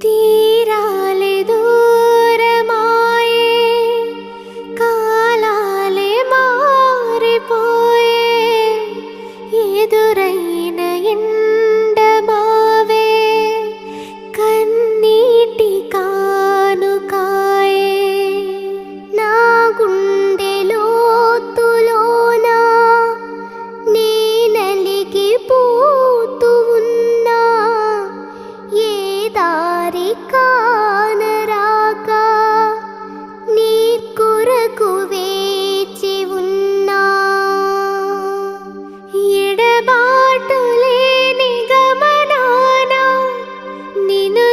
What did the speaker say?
తీరాలే దూరమాయే కాలాలే మారిపోయే ఎదురైన ఎండమావే కన్నీటి కానుకాయే నా గుండె లోతులోన నీ నలిగిపోతూ ఉన్నా ఏ దారి కానరాక నీ కొరకు వేచి ఉన్నా ఎడబాటు లేని గమనాన నిన్ను